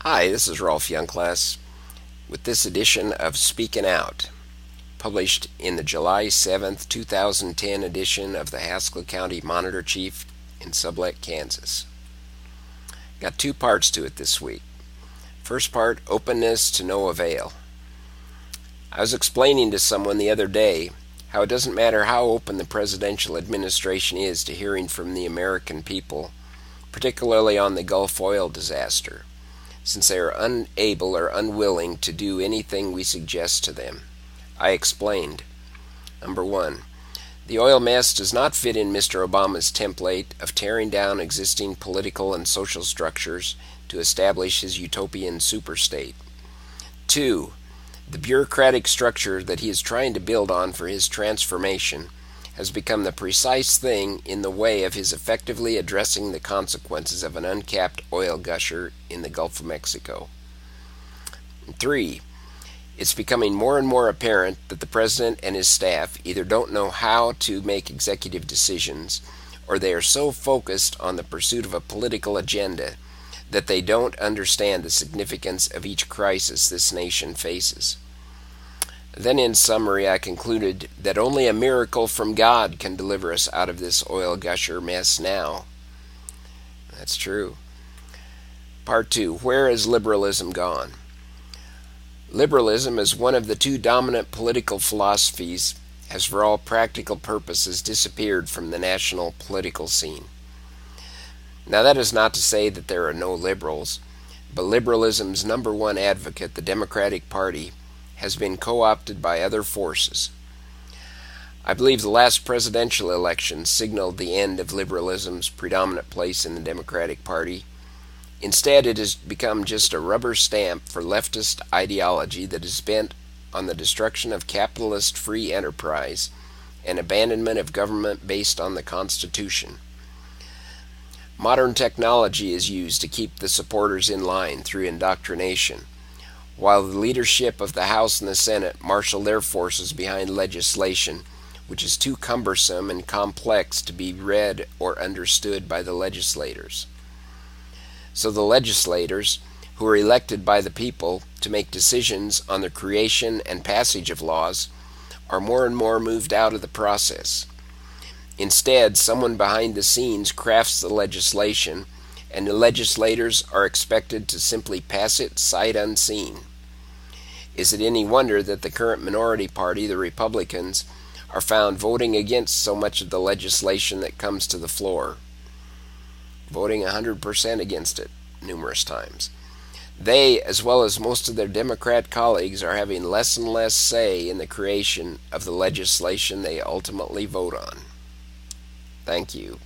Hi, this is Rolf Yungclas with this edition of Speakin' Out, published in the July 7th, 2010 edition of the Haskell County Monitor Chief in Sublette, Kansas. Got two parts to it this week. First part, openness to no avail. I was explaining to someone the other day how it doesn't matter how open the presidential administration is to hearing from the American people, particularly on the Gulf oil disaster, since they are unable or unwilling to do anything we suggest to them. I explained. Number one, the oil mess does not fit in Mr. Obama's template of tearing down existing political and social structures to establish his utopian superstate. Two, the bureaucratic structure that he is trying to build on for his transformation has become the precise thing in the way of his effectively addressing the consequences of an uncapped oil gusher in the Gulf of Mexico. 3. It's becoming more and more apparent that the President and his staff either don't know how to make executive decisions, or they are so focused on the pursuit of a political agenda that they don't understand the significance of each crisis this nation faces. Then in summary, I concluded that only a miracle from God can deliver us out of this oil gusher mess now. That's true. Part 2. Where has liberalism gone? Liberalism, as one of the two dominant political philosophies, has for all practical purposes disappeared from the national political scene. Now that is not to say that there are no liberals, but liberalism's number one advocate, the Democratic Party, has been co-opted by other forces. I believe the last presidential election signaled the end of liberalism's predominant place in the Democratic Party. Instead, it has become just a rubber stamp for leftist ideology that is bent on the destruction of capitalist free enterprise and abandonment of government based on the Constitution. Modern technology is used to keep the supporters in line through indoctrination, while the leadership of the House and the Senate marshal their forces behind legislation which is too cumbersome and complex to be read or understood by the legislators. So the legislators, who are elected by the people to make decisions on the creation and passage of laws, are more and more moved out of the process. Instead, someone behind the scenes crafts the legislation, and the legislators are expected to simply pass it sight unseen. Is it any wonder that the current minority party, the Republicans, are found voting against so much of the legislation that comes to the floor, voting 100% against it numerous times? They, as well as most of their Democrat colleagues, are having less and less say in the creation of the legislation they ultimately vote on. Thank you.